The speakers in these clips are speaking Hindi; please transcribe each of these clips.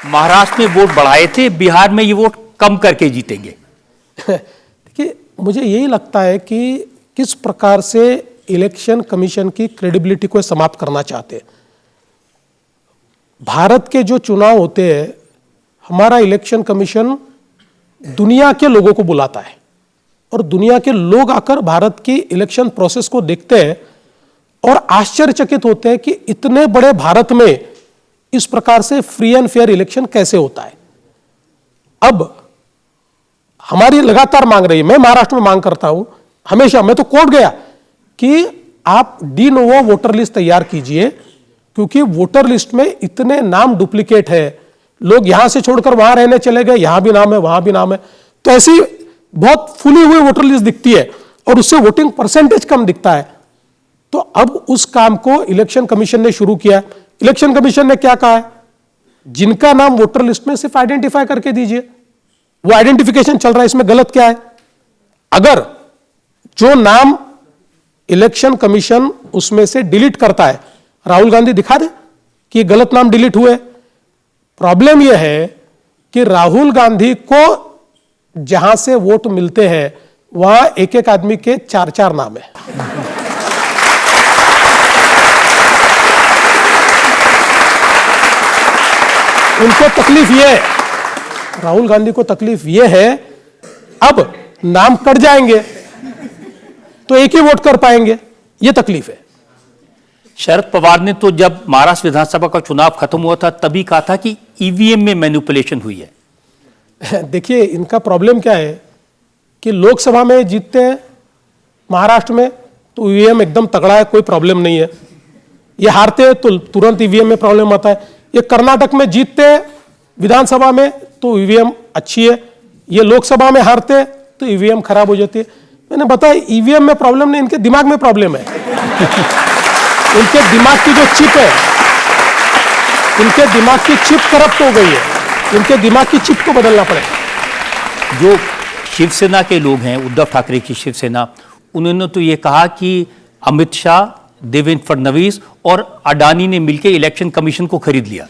महाराष्ट्र में वोट बढ़ाए थे, बिहार में ये वोट कम करके जीतेंगे। देखिए, मुझे यही लगता है कि किस प्रकार से इलेक्शन कमीशन की क्रेडिबिलिटी को समाप्त करना चाहते हैं। भारत के जो चुनाव होते हैं, हमारा इलेक्शन कमीशन दुनिया के लोगों को बुलाता है और दुनिया के लोग आकर भारत की इलेक्शन प्रोसेस को देखते हैं और आश्चर्यचकित होते हैं कि इतने बड़े भारत में इस प्रकार से फ्री एंड फेयर इलेक्शन कैसे होता है। अब हमारी लगातार मांग रही है, मैं महाराष्ट्र में मांग करता हूं हमेशा, मैं तो कोर्ट गया कि आप डी नोवो वोटर लिस्ट तैयार कीजिए, क्योंकि वोटर लिस्ट में इतने नाम डुप्लीकेट है, लोग यहां से छोड़कर वहां रहने चले गए, यहां भी नाम है वहां भी नाम है, तो ऐसी बहुत फुली हुई वोटर लिस्ट दिखती है और उससे वोटिंग परसेंटेज कम दिखता है। तो अब उस काम को इलेक्शन कमीशन ने शुरू किया। इलेक्शन कमीशन ने क्या कहा है, जिनका नाम वोटर लिस्ट में सिर्फ आइडेंटिफाई करके दीजिए, वो आइडेंटिफिकेशन चल रहा है, इसमें गलत क्या है। अगर जो नाम इलेक्शन कमीशन उसमें से डिलीट करता है, राहुल गांधी दिखा दे कि गलत नाम डिलीट हुए। प्रॉब्लम यह है कि राहुल गांधी को जहां से वोट मिलते हैं वहां एक एक आदमी के 4-4 नाम है। उनको तकलीफ यह है, राहुल गांधी को तकलीफ यह है, अब नाम कट जाएंगे तो एक ही वोट कर पाएंगे, यह तकलीफ है। शरद पवार ने तो जब महाराष्ट्र विधानसभा का चुनाव खत्म हुआ था तभी कहा था कि ईवीएम में मैनिपुलेशन हुई है। देखिए, इनका प्रॉब्लम क्या है कि लोकसभा में जीतते हैं महाराष्ट्र में तो ईवीएम एकदम तगड़ा है, कोई प्रॉब्लम नहीं है। ये हारते हैं तो तुरंत ईवीएम में प्रॉब्लम आता है। ये कर्नाटक में जीतते हैं विधानसभा में तो ईवीएम अच्छी है, ये लोकसभा में हारते हैं तो ईवीएम खराब हो जाती है। मैंने बताया, ईवीएम में प्रॉब्लम नहीं, इनके दिमाग में प्रॉब्लम है। इनके दिमाग की जो चिप है, इनके दिमाग की चिप करप्ट हो गई है, इनके दिमाग की चिप को बदलना पड़ेगा। जो शिवसेना के लोग हैं, उद्धव ठाकरे की शिवसेना, उन्होंने तो ये कहा कि अमित शाह, देवेंद्र फडणवीस और अडानी ने मिलकर इलेक्शन कमीशन को खरीद लिया।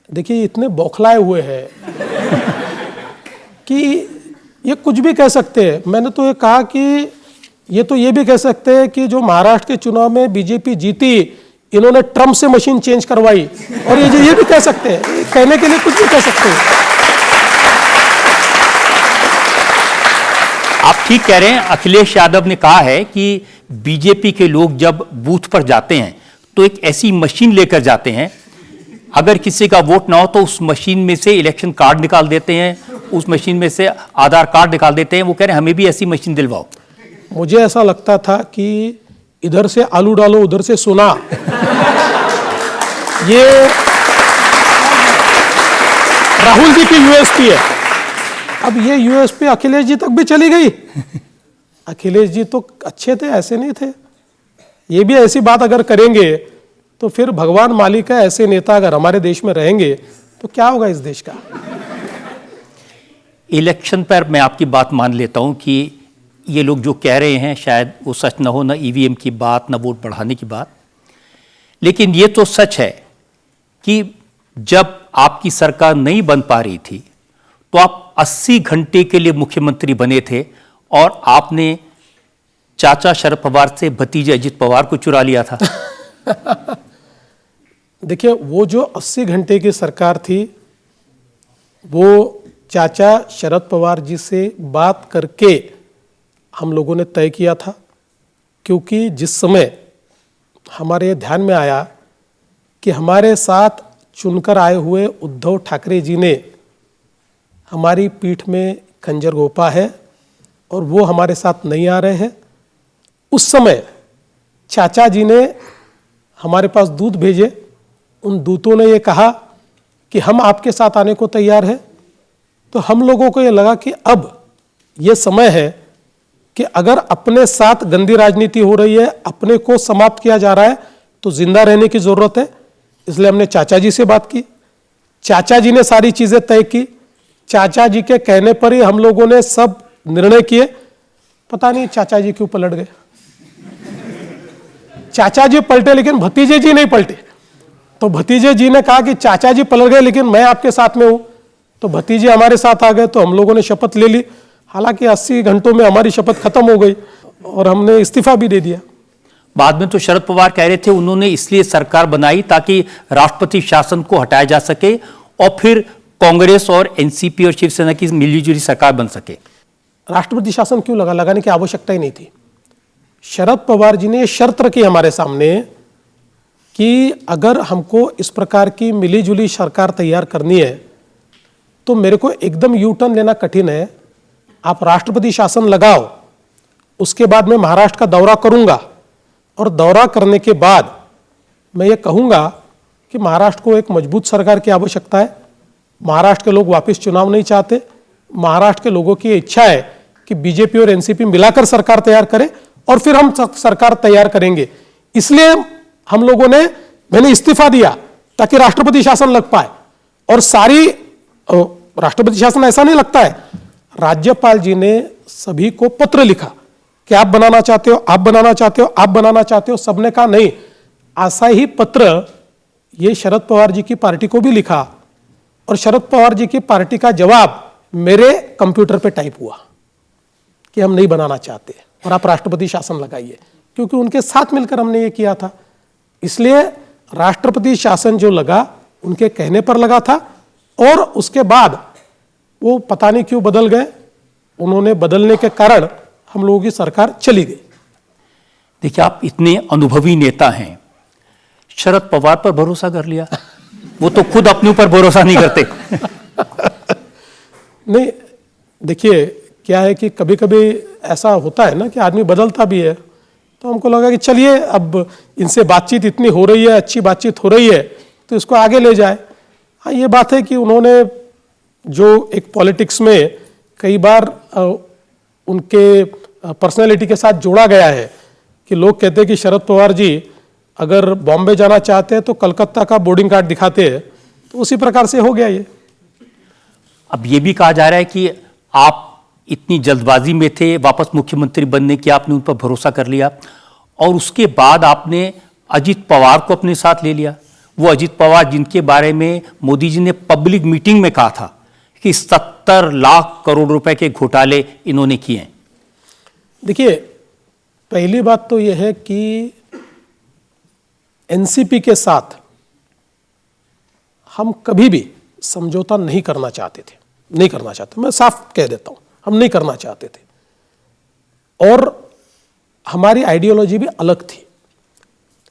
देखिए, इतने बौखलाए हुए हैं कि ये कुछ भी कह सकते हैं। मैंने तो ये कहा कि ये भी कह सकते हैं कि जो महाराष्ट्र के चुनाव में बीजेपी जीती, इन्होंने ट्रम्प से मशीन चेंज करवाई, और ये भी कह सकते हैं, कहने के लिए कुछ भी कह सकते हैं। आप ठीक कह रहे हैं। अखिलेश यादव ने कहा है कि बीजेपी के लोग जब बूथ पर जाते हैं तो एक ऐसी मशीन लेकर जाते हैं, अगर किसी का वोट ना हो तो उस मशीन में से इलेक्शन कार्ड निकाल देते हैं, उस मशीन में से आधार कार्ड निकाल देते हैं। वो कह रहे हैं हमें भी ऐसी मशीन दिलवाओ। मुझे ऐसा लगता था कि इधर से आलू डालो उधर से सोना, ये राहुल जी की यूएसपी है। अब ये यूएसपी अखिलेश जी तक भी चली गई। अखिलेश जी तो अच्छे थे, ऐसे नहीं थे। ये भी ऐसी बात अगर करेंगे तो फिर भगवान मालिक है, ऐसे नेता अगर हमारे देश में रहेंगे तो क्या होगा इस देश का। इलेक्शन पर मैं आपकी बात मान लेता हूं कि ये लोग जो कह रहे हैं शायद वो सच ना हो, ना ईवीएम की बात, ना वोट बढ़ाने की बात। लेकिन ये तो सच है कि जब आपकी सरकार नहीं बन पा रही थी तो आप 80 घंटे के लिए मुख्यमंत्री बने थे और आपने चाचा शरद पवार से भतीजे अजित पवार को चुरा लिया था। देखिए, वो जो 80 घंटे की सरकार थी वो चाचा शरद पवार जी से बात करके हम लोगों ने तय किया था, क्योंकि जिस समय हमारे ध्यान में आया कि हमारे साथ चुनकर आए हुए उद्धव ठाकरे जी ने हमारी पीठ में खंजर घोंपा है और वो हमारे साथ नहीं आ रहे हैं, उस समय चाचा जी ने हमारे पास दूत भेजे। उन दूतों ने ये कहा कि हम आपके साथ आने को तैयार हैं। तो हम लोगों को ये लगा कि अब ये समय है कि अगर अपने साथ गंदी राजनीति हो रही है, अपने को समाप्त किया जा रहा है, तो जिंदा रहने की जरूरत है। इसलिए हमने चाचा जी से बात की, चाचा जी ने सारी चीजें तय की, चाचा जी के कहने पर ही हम लोगों ने सब निर्णय किए। पता नहीं चाचा जी क्यों पलट गए। चाचा जी पलटे लेकिन भतीजे जी नहीं पलटे। तो भतीजे जी ने कहा कि चाचा जी पलट गए लेकिन मैं आपके साथ में हूं। तो भतीजे हमारे साथ आ गए, तो हम लोगों ने शपथ ले ली। हालांकि 80 घंटों में हमारी शपथ खत्म हो गई और हमने इस्तीफा भी दे दिया। बाद में तो शरद पवार कह रहे थे उन्होंने इसलिए सरकार बनाई ताकि राष्ट्रपति शासन को हटाया जा सके और फिर कांग्रेस और एनसीपी और शिवसेना की मिलीजुली सरकार बन सके। राष्ट्रपति शासन क्यों लगाने की आवश्यकता ही नहीं थी। शरद पवार जी ने यह शर्त रखी हमारे सामने कि अगर हमको इस प्रकार की मिलीजुली सरकार तैयार करनी है तो मेरे को एकदम यू टर्न लेना कठिन है। आप राष्ट्रपति शासन लगाओ, उसके बाद मैं महाराष्ट्र का दौरा करूंगा और दौरा करने के बाद मैं ये कहूंगा कि महाराष्ट्र को एक मजबूत सरकार की आवश्यकता है। महाराष्ट्र के लोग वापस चुनाव नहीं चाहते। महाराष्ट्र के लोगों की इच्छा है कि बीजेपी और एनसीपी मिलाकर सरकार तैयार करे और फिर हम सरकार तैयार करेंगे। इसलिए हम लोगों ने, मैंने इस्तीफा दिया ताकि राष्ट्रपति शासन लग पाए। और सारी राष्ट्रपति शासन ऐसा नहीं लगता है, राज्यपाल जी ने सभी को पत्र लिखा कि आप बनाना चाहते हो, आप बनाना चाहते हो, आप बनाना चाहते हो। सबने कहा नहीं। ऐसा ही पत्र ये शरद पवार जी की पार्टी को भी लिखा और शरद पवार जी की पार्टी का जवाब मेरे कंप्यूटर पे टाइप हुआ कि हम नहीं बनाना चाहते और आप राष्ट्रपति शासन लगाइए, क्योंकि उनके साथ मिलकर हमने ये किया था। इसलिए राष्ट्रपति शासन जो लगा उनके कहने पर लगा था और उसके बाद वो पता नहीं क्यों बदल गए। उन्होंने बदलने के कारण हम लोगों की सरकार चली गई। देखिए, आप इतने अनुभवी नेता हैं, शरद पवार पर भरोसा कर लिया। वो तो खुद अपने ऊपर भरोसा नहीं करते। नहीं, देखिए क्या है कि कभी कभी ऐसा होता है ना कि आदमी बदलता भी है। तो हमको लगा कि चलिए अब इनसे बातचीत इतनी हो रही है, अच्छी बातचीत हो रही है, तो इसको आगे ले जाए। हाँ, ये बात है कि उन्होंने जो एक पॉलिटिक्स में कई बार उनके पर्सनैलिटी के साथ जोड़ा गया है कि लोग कहते हैं कि शरद पवार जी अगर बॉम्बे जाना चाहते हैं तो कलकत्ता का बोर्डिंग कार्ड दिखाते हैं, तो उसी प्रकार से हो गया ये। अब ये भी कहा जा रहा है कि आप इतनी जल्दबाजी में थे वापस मुख्यमंत्री बनने की, आपने उन पर भरोसा कर लिया और उसके बाद आपने अजित पवार को अपने साथ ले लिया। वो अजित पवार जिनके बारे में मोदी जी ने पब्लिक मीटिंग में कहा था कि 70 लाख करोड़ रुपए के घोटाले इन्होंने किए हैं। देखिए, पहली बात तो यह है कि एनसीपी के साथ हम कभी भी समझौता नहीं करना चाहते थे, नहीं करना चाहते। मैं साफ कह देता हूं, हम नहीं करना चाहते थे और हमारी आइडियोलॉजी भी अलग थी।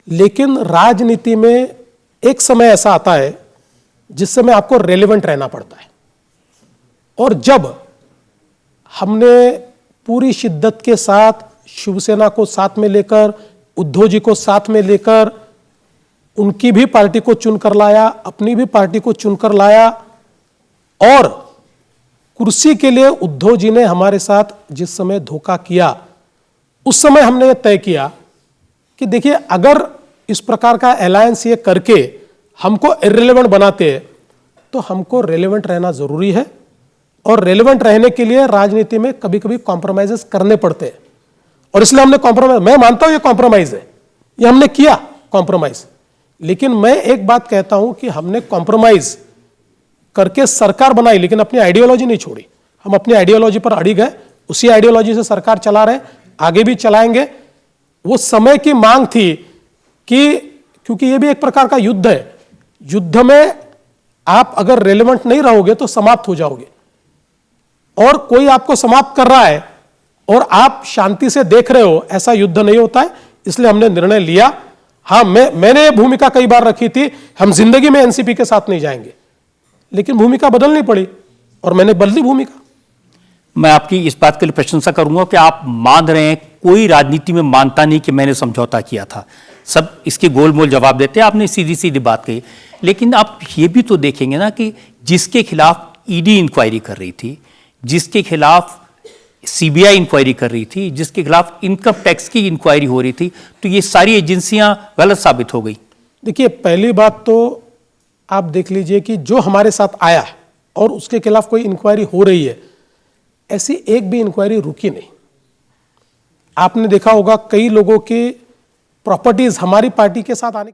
लेकिन राजनीति में एक समय ऐसा आता है जिस समय आपको रेलेवेंट रहना पड़ता है और जब हमने पूरी शिद्दत के साथ शिवसेना को साथ में लेकर, उद्धव जी को साथ में लेकर, उनकी भी पार्टी को चुनकर लाया, अपनी भी पार्टी को चुनकर लाया और कुर्सी के लिए उद्धव जी ने हमारे साथ जिस समय धोखा किया, उस समय हमने यह तय किया कि देखिए अगर इस प्रकार का अलायंस ये करके हमको इर्रेलेवेंट बनाते हैं तो हमको रेलेवेंट रहना जरूरी है और रेलेवेंट रहने के लिए राजनीति में कभी कभी कॉम्प्रोमाइजेस करने पड़ते हैं और इसलिए हमने कॉम्प्रोमाइज, मैं मानता हूं ये कॉम्प्रोमाइज है, ये हमने किया कॉम्प्रोमाइज। लेकिन मैं एक बात कहता हूं कि हमने कॉम्प्रोमाइज करके सरकार बनाई लेकिन अपनी आइडियोलॉजी नहीं छोड़ी। हम अपनी आइडियोलॉजी पर अड़ी गए, उसी आइडियोलॉजी से सरकार चला रहे, आगे भी चलाएंगे। वो समय की मांग थी कि क्योंकि ये भी एक प्रकार का युद्ध है, युद्ध में आप अगर रेलेवेंट नहीं रहोगे तो समाप्त हो जाओगे और कोई आपको समाप्त कर रहा है और आप शांति से देख रहे हो, ऐसा युद्ध नहीं होता है। इसलिए हमने निर्णय लिया। हाँ, मैंने ये भूमिका कई बार रखी थी, हम जिंदगी में एनसीपी के साथ नहीं जाएंगे, लेकिन भूमिका बदलनी पड़ी और मैंने बदली भूमिका। मैं आपकी इस बात के लिए प्रशंसा करूंगा कि आप मान रहे हैं, कोई राजनीति में मानता नहीं कि मैंने समझौता किया था, सब इसके गोलमोल जवाब देते हैं। आपने सीधी सीधी बात कही, लेकिन आप ये भी तो देखेंगे ना कि जिसके खिलाफ ईडी इंक्वायरी कर रही थी, जिसके खिलाफ सीबीआई इंक्वायरी कर रही थी, जिसके खिलाफ इनकम टैक्स की इंक्वायरी हो रही थी, तो ये सारी एजेंसियां गलत साबित हो गई। देखिए, पहली बात तो आप देख लीजिए कि जो हमारे साथ आया है और उसके खिलाफ कोई इंक्वायरी हो रही है, ऐसी एक भी इंक्वायरी रुकी नहीं। आपने देखा होगा कई लोगों की प्रॉपर्टीज हमारी पार्टी के साथ आने